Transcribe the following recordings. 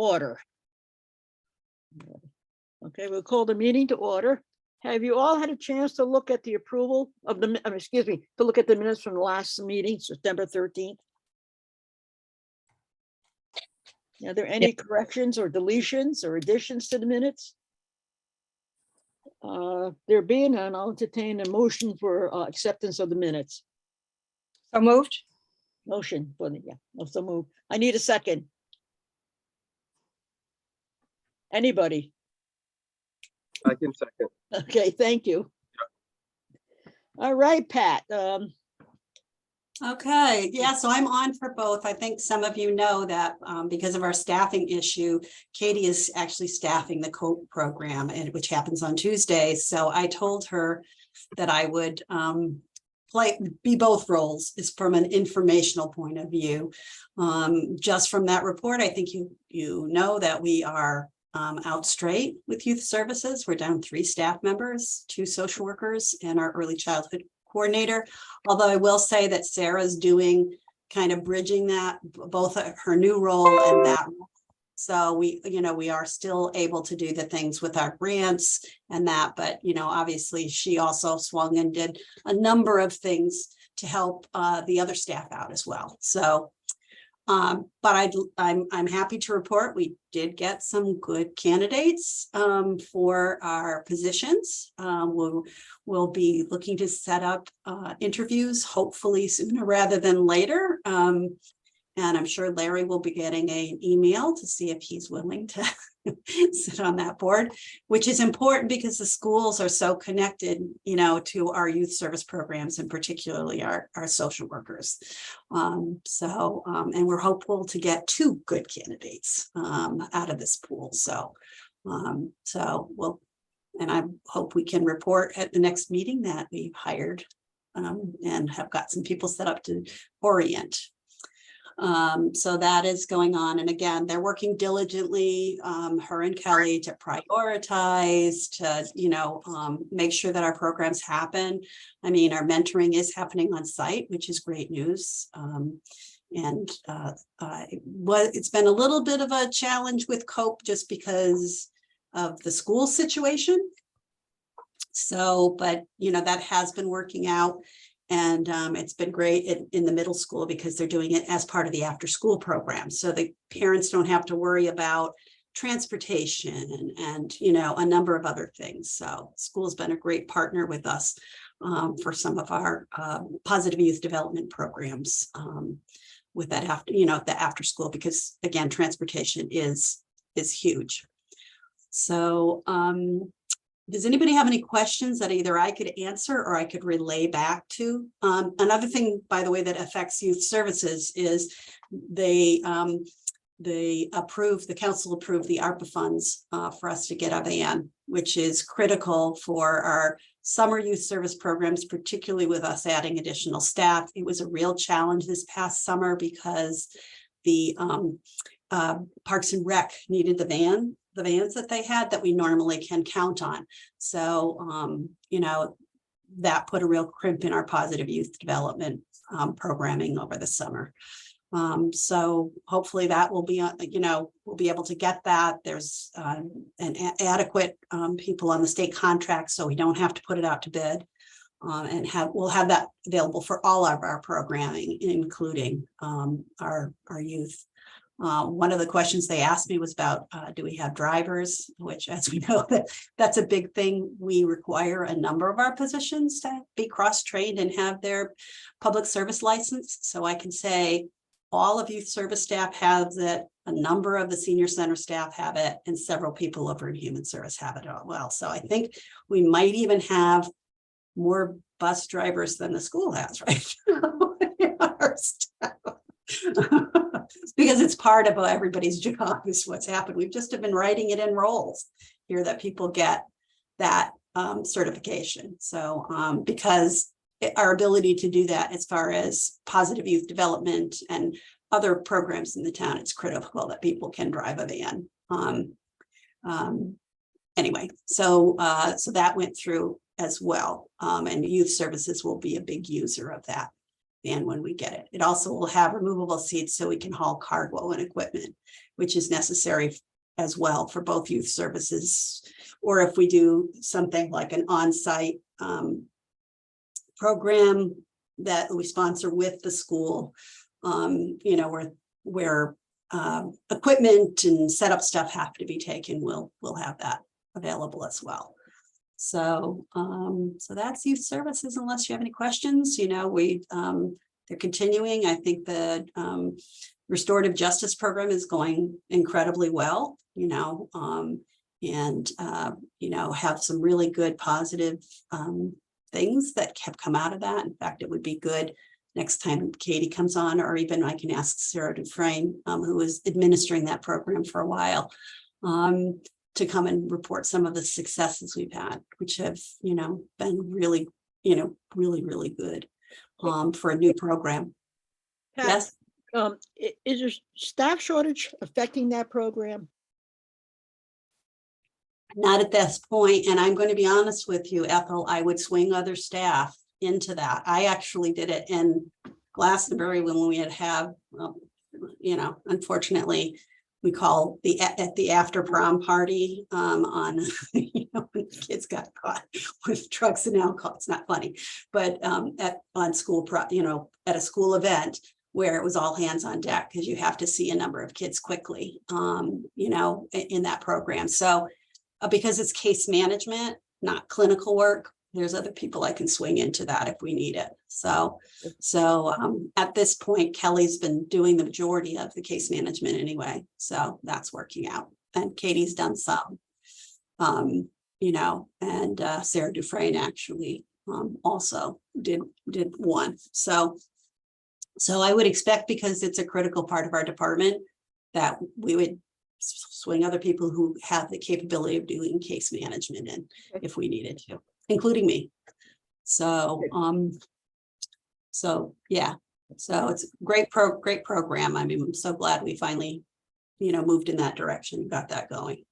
order. Okay, we'll call the meeting to order. Have you all had a chance to look at the approval of the, excuse me, to look at the minutes from the last meeting, September 13th? Are there any corrections or deletions or additions to the minutes? There being none, I'll entertain a motion for acceptance of the minutes. So moved. Motion for the, so move. I need a second. Anybody? I can second. Okay, thank you. All right, Pat. Okay, yeah, so I'm on for both. I think some of you know that because of our staffing issue, Katie is actually staffing the COPE program, and which happens on Tuesdays. So I told her that I would be both roles, is from an informational point of view. Just from that report, I think you know that we are out straight with youth services. We're down 3 staff members, 2 social workers, and our early childhood coordinator. Although I will say that Sarah's doing kind of bridging that, both her new role and that. So we are still able to do the things with our grants and that, but obviously she also swung and did a number of things to help the other staff out as well. So but I'm happy to report we did get some good candidates for our positions. We'll be looking to set up interviews, hopefully sooner rather than later. And I'm sure Larry will be getting an email to see if he's willing to sit on that board, which is important because the schools are so connected, to our youth service programs, and particularly our social workers. And we're hopeful to get 2 good candidates out of this pool. So I hope we can report at the next meeting that we've hired and have got some people set up to orient. So that is going on. And again, they're working diligently, her and Kelly, to prioritize, to, make sure that our programs happen. I mean, our mentoring is happening on site, which is great news. It's been a little bit of a challenge with COPE just because of the school situation. So, but, that has been working out. And it's been great in the middle school because they're doing it as part of the after school program. So the parents don't have to worry about transportation and a number of other things. So school's been a great partner with us for some of our positive youth development programs with that after, the after school, because again, transportation is huge. So does anybody have any questions that either I could answer or I could relay back to? Another thing, by the way, that affects youth services is the council approved the ARPA funds for us to get a van, which is critical for our summer youth service programs, particularly with us adding additional staff. It was a real challenge this past summer because the Parks and Rec needed the vans that they had that we normally can count on. So, that put a real crimp in our positive youth development programming over the summer. So hopefully that will be, we'll be able to get that. There's an adequate people on the state contract, so we don't have to put it out to bid. And we'll have that available for all of our programming, including our youth. One of the questions they asked me was about, do we have drivers, which, as we know, that's a big thing. We require a number of our positions to be cross-trained and have their public service license. So I can say all of youth service staff has it, a number of the senior center staff have it, and several people over in human service have it as well. So I think we might even have more bus drivers than the school has right now in our staff. Because it's part of everybody's job is what's happened. We've just been writing it in roles here that people get that certification. So because our ability to do that as far as positive youth development and other programs in the town, it's critical that people can drive a van. Anyway, so that went through as well. And youth services will be a big user of that. van when we get it. It also will have removable seats so we can haul cargo and equipment, which is necessary as well for both youth services, or if we do something like an on-site program that we sponsor with the school, you know, where equipment and setup stuff have to be taken, we'll have that available as well. So so that's youth services, unless you have any questions. You know, they're continuing. I think the restorative justice program is going incredibly well, you know, and you know, have some really good positive things that have come out of that. In fact, it would be good next time Katie comes on, or even I can ask Sarah Dufresne, who was administering that program for a while, to come and report some of the successes we've had, which have, you know, been really, you know, really good for a new program. Pat, Yes. Is there staff shortage affecting that program? Not at this point, and I'm going to be honest with you, Ethel, I would swing other staff into that. I actually did it in Glastonbury when we had, you know, unfortunately, we call at the after prom party on, you know, when kids got caught with drugs and alcohol. It's not funny, but on school, you know, at a school event where it was all hands on deck, because you have to see a number of kids quickly, you know, in that program. So because it's case management, not clinical work, there's other people I can swing into that if we need it. So at this point, Kelly's been doing the majority of the case management anyway. So that's working out. And Katie's done some, you know, and Sarah Dufresne actually also did one. So I would expect, because it's a critical part of our department, that we would swing other people who have the capability of doing case management in if we needed to, including me. So yeah, so it's a great program. I mean, I'm so glad we finally, you know, moved in that direction, got that going.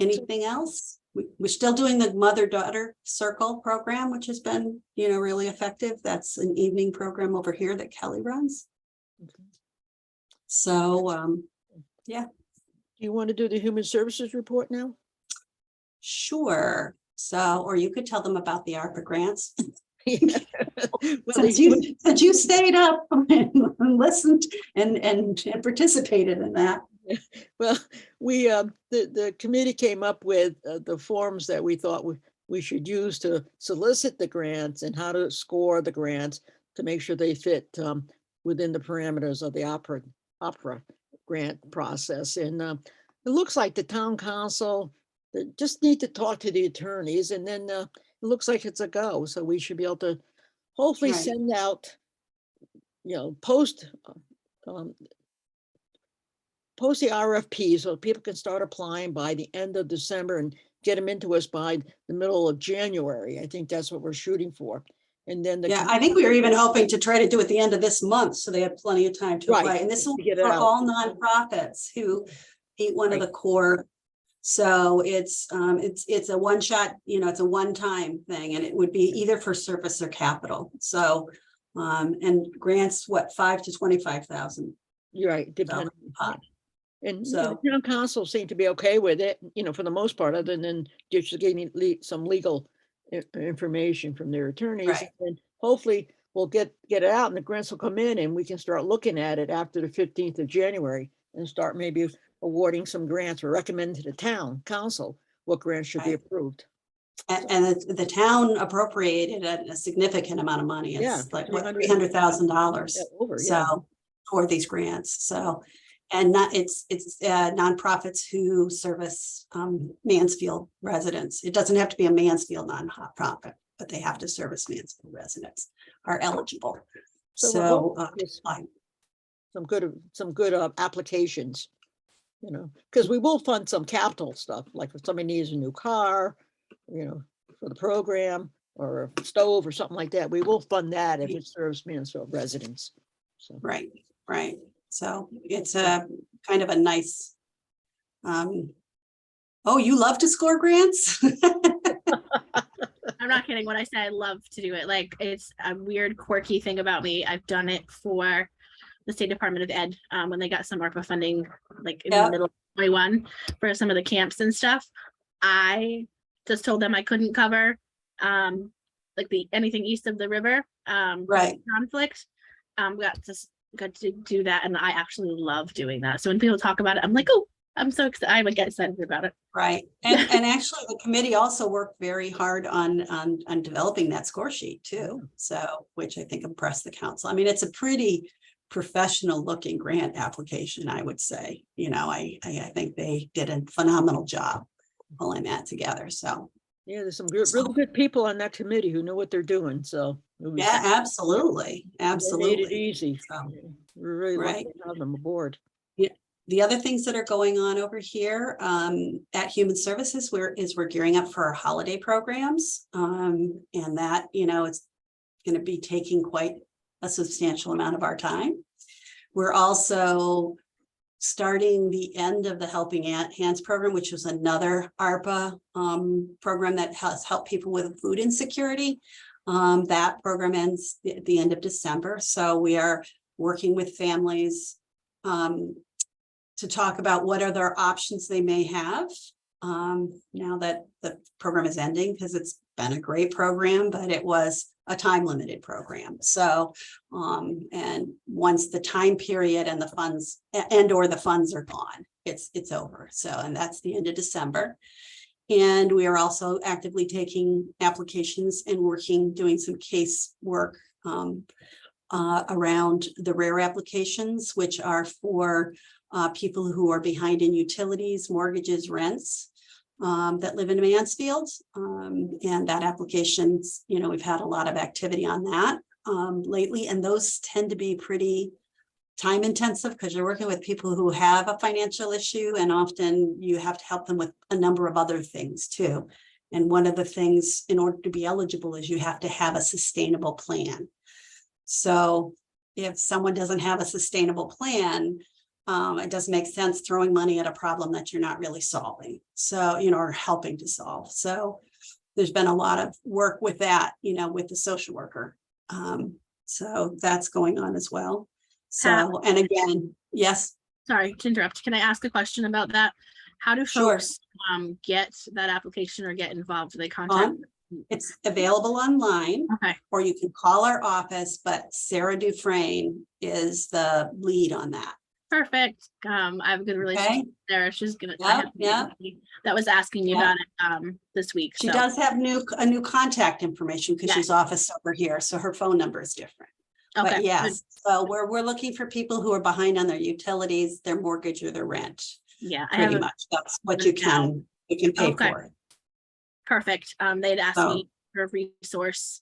Anything else? We're still doing the mother-daughter circle program, which has been, you know, really effective. That's an evening program over here that Kelly runs. So yeah. Do you want to do the human services report now? Sure. So, or you could tell them about the ARPA grants. Well, Since you stayed up and listened and participated in that. well, we the committee came up with the forms that we thought we should use to solicit the grants and how to score the grants to make sure they fit within the parameters of the opera grant process. And it looks like the town council just need to talk to the attorneys, and then it looks like it's a go. So we should be able to hopefully Right. send out, you know, post the RFP so people can start applying by the end of December and get them into us by the middle of January. I think that's what we're shooting for. And then Yeah, I think we were even hoping to try to do it at the end of this month, so they have plenty of time to Right, apply. And this will to be get it for out. all nonprofits who meet one of the core. So it's a one shot, you know, it's a one-time thing, and it would be either for service or capital. So and grants, what, 5,000 to 25,000. You're right, depending. pot. And So- the town council seemed to be okay with it, you know, for the most part, other than just getting some legal information from their attorneys. Right. And hopefully we'll get it out and the grants will come in and we can start looking at it after the 15th of January and start maybe awarding some grants or recommend to the town council what grants should be Right. approved. And the town appropriated a significant amount of money. Yeah, It's like what, $300,000. $300,000. Yeah, over, yeah. So for these grants. So, and it's nonprofits who service Mansfield residents. It doesn't have to be a Mansfield nonprofit, but they have to service Mansfield residents are eligible. So So we'll some good applications, you know, because we will fund some capital stuff, like if somebody needs a new car, you know, for the program, or a stove or something like that, we will fund that if it serves Mansfield residents. So right. So it's a kind of a nice, oh, you love to score grants? I don't not kidding when I say I love to do it. Like, it's a weird, quirky thing about me. I've done it for the State Department of Ed when they got some ARPA funding, like in the Yep. middle of 21 for some of the camps and stuff. I just told them I couldn't cover like anything east of the river Right. conflict. Got to do that, and I actually love doing that. So when people talk about it, I'm like, oh, I'm so excited. I would get excited about it. Right. And actually the committee also worked very hard on developing that score sheet too. So, which I think impressed the council. I mean, it's a pretty professional looking grant application, I would say. You know, I think they did a phenomenal job pulling that together. So, Yeah, there's some really good people on that committee who know what they're doing, so. it was- yeah, absolutely. they made it Absolutely. easy. So, We're really lucky right. to have them aboard. The other things that are going on over here at Human Services, we're gearing up for our holiday programs. And that, you know, it's going to be taking quite a substantial amount of our time. We're also starting the end of the Helping Hands program, which was another ARPA program that has helped people with food insecurity. That program ends at the end of December. So we are working with families to talk about what other options they may have now that the program is ending, because it's been a great program, but it was a time limited program. So and once the time period and the funds or the funds are gone, it's over. So, and that's the end of December. And we are also actively taking applications and doing some case work around the RARE applications, which are for people who are behind in utilities, mortgages, rents that live in Mansfield. And that applications, you know, we've had a lot of activity on that lately, and those tend to be pretty time intensive because you're working with people who have a financial issue, and often you have to help them with a number of other things too. And one of the things in order to be eligible is you have to have a sustainable plan. So if someone doesn't have a sustainable plan, it doesn't make sense throwing money at a problem that you're not really solving. So, you know, or helping to solve. So there's been a lot of work with that, you know, with the social worker. So that's going on as well. So, and again, yes. Sorry to interrupt. Can I ask a question about that? How do Sure. folks get that application or get involved? Do they contact? It's available online, Okay, or you can call our office, but Sarah Dufresne is the lead on that. perfect. I have a good relationship Okay. with Sarah. She's gonna. I Yep, have yep. somebody that was asking me Yep. about it this week. She so. does have a new contact information because Yeah. she's office over here, so her phone number is different. Okay. But good. yes, so we're looking for people who are behind on their utilities, their mortgage, or their rent. Yeah, I Pretty have much, that's what one you now. can pay Okay. for. perfect. They'd asked So- me for a resource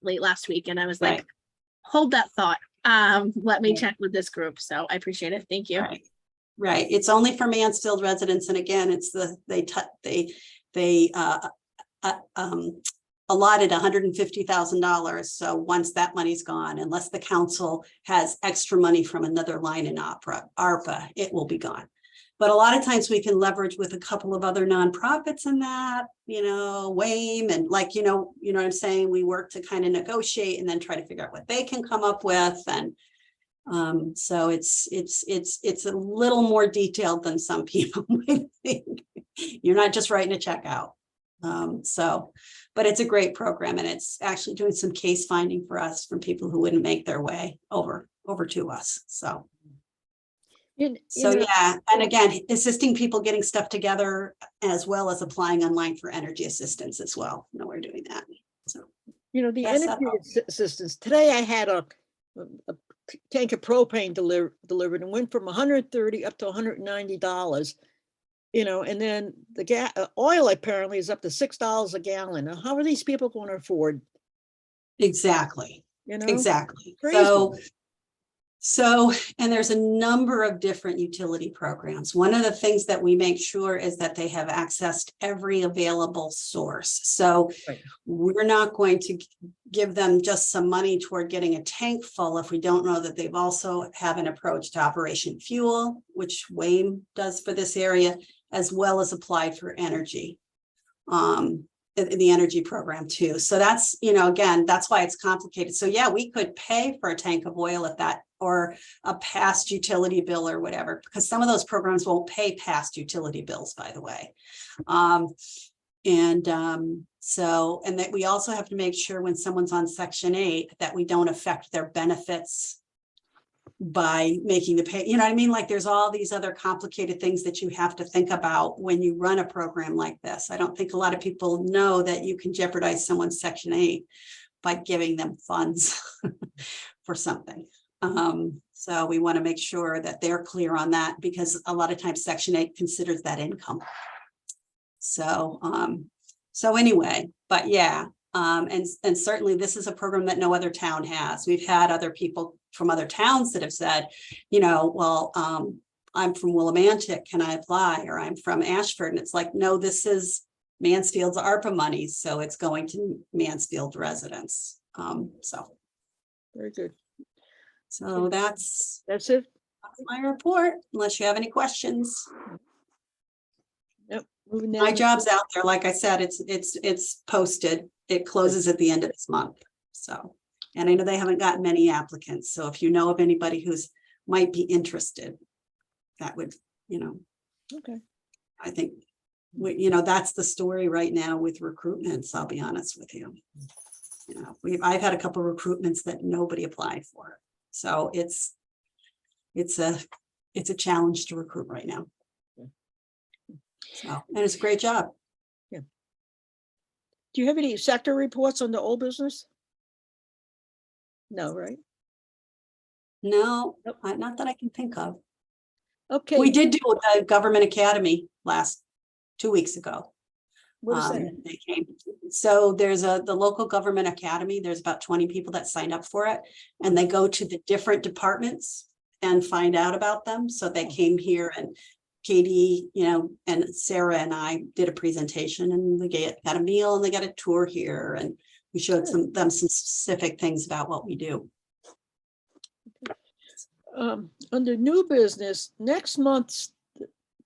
late last week, and I was Right. like, hold that thought. Let me Yeah. check with this group. So I appreciate it. Thank you. Right. Right. It's only for Mansfield residents. And again, it's they allotted $150,000. So once that money's gone, unless the council has extra money from another line in ARPA, it will be gone. But a lot of times we can leverage with a couple of other nonprofits in that, you know, WAME and like, you know what I'm saying? We work to kind of negotiate and then try to figure out what they can come up with. And so it's a little more detailed than some people might think. You're not just writing a check out. But it's a great program, and it's actually doing some case finding for us from people who wouldn't make their way over to us. So yeah, and again, assisting people getting stuff together as well as applying online for energy assistance as well. You know, we're doing that. So The That's energy that. assistance, today I had a tank of propane delivered and went from $130 up to $190. And then the oil apparently is up to $6 a gallon. Now, how are these people going to afford? exactly. Exactly. Crazy. So, and there's a number of different utility programs. One of the things that we make sure is that they have access to every available source. So Right. we're not going to give them just some money toward getting a tank full if we don't know that they've also have an approach to Operation Fuel, which WAME does for this area, as well as applied for energy. the energy program too. So that's, again, that's why it's complicated. So yeah, we could pay for a tank of oil at that, or a past utility bill or whatever, because some of those programs won't pay past utility bills, by the way. So, and that we also have to make sure when someone's on Section 8 that we don't affect their benefits by making the pay, you know what I mean? Like there's all these other complicated things that you have to think about when you run a program like this. I don't think a lot of people know that you can jeopardize someone's Section 8 by giving them funds for something. So we want to make sure that they're clear on that, because a lot of times Section 8 considers that income. So, so anyway, but yeah, and certainly this is a program that no other town has. We've had other people from other towns that have said, well, I'm from Willimantic, can I apply? Or I'm from Ashford. And it's like, no, this is Mansfield's ARPA money, so it's going to Mansfield residents. So Very good. So that's That's it. my report, unless you have any questions. Yep. Moving My down. job's out there. Like I said, it's posted. It closes at the end of this month. So, and I know they haven't gotten many applicants. So if you know of anybody who's might be interested, that would, Okay. I think, that's the story right now with recruitments. I'll be honest with you. I've had a couple of recruitments that nobody applied for. So it's a challenge to recruit right now. So, and it's a great job. Do you have any sector reports on the old business? No, right? No, Nope. not that I can think of. Okay. We did do a government academy 2 weeks ago. What is that? They came. So there's the local government academy. There's about 20 people that signed up for it, and they go to the different departments and find out about them. So they came here, and Katie, and Sarah and I did a presentation, and they got a meal, and they got a tour here, and we showed them some specific things about what we do. Under new business, next month's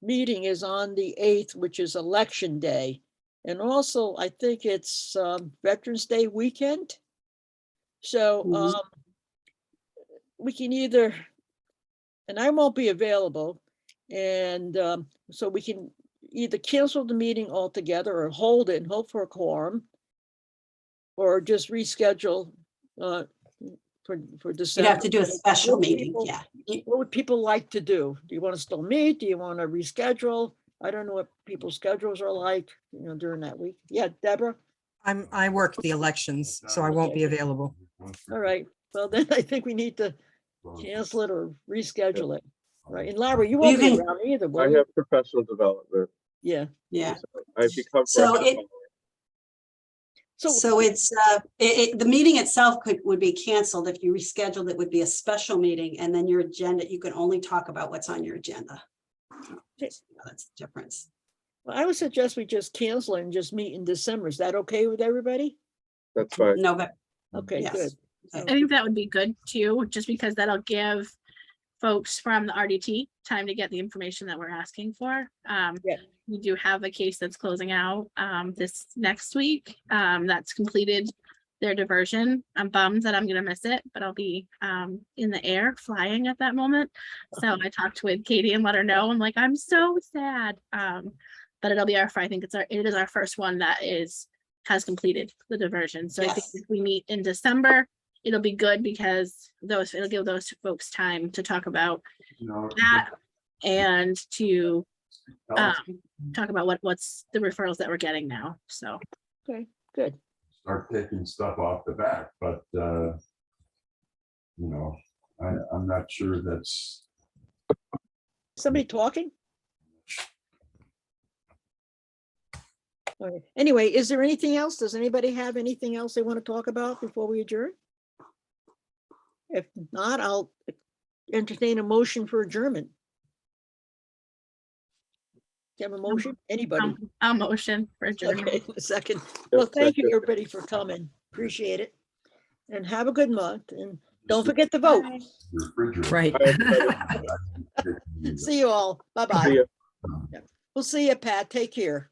meeting is on the 8th, which is election day. And also, I think it's Veterans Day weekend. So Mhm. we can either, and I won't be available, and so we can either cancel the meeting altogether or hold it and hope for a quorum, or just reschedule for You'd December. have to do a special What meeting. people- Yeah. What would people like to do? Do you want to still meet? Do you want to reschedule? I don't know what people's schedules are like, during that week. Yeah, Deborah? I work the elections, so I won't be available. All right, well then I think we need to cancel it or reschedule it, right? And Larry, you Well, won't you be can- around either, I will you? have professional development. Yeah, Yeah. I've become. So professional. So it's the meeting itself would be canceled. If you rescheduled, it would be a special meeting, and then your agenda, you can only talk about what's on your agenda. That's the difference. well, I would suggest we just cancel it and just meet in December. Is that okay with everybody? That's fine. No, but Okay, Yes. good. I think that would be good too, just because that'll give folks from the RDT time to get the information that we're asking for. Yeah. We do have a case that's closing out this next week that's completed their diversion. I'm bummed that I'm gonna miss it, but I'll be in the air flying at that moment. So I talked with Katie and let her know. I'm like, I'm so sad. But it'll be I think it is our first one that has completed the diversion. So I think Yes. if we meet in December, it'll be good because it'll give those folks time to talk about that and to talk about what's the referrals that we're getting now. So Good. Start taking stuff off the back, but I'm not sure that's. Somebody talking? Okay. Anyway, is there anything else? Does anybody have anything else they want to talk about before we adjourn? If not, I'll entertain a motion for adjournment. Do you have a motion? Anybody? I'll motion for adjournment. Okay, a second. Well, Yep, thank you, second. everybody, for coming. Appreciate it. And have a good month, and don't forget to vote. Refrigerator. Right. See you all. Bye-bye. See ya. We'll see you, Pat. Take care.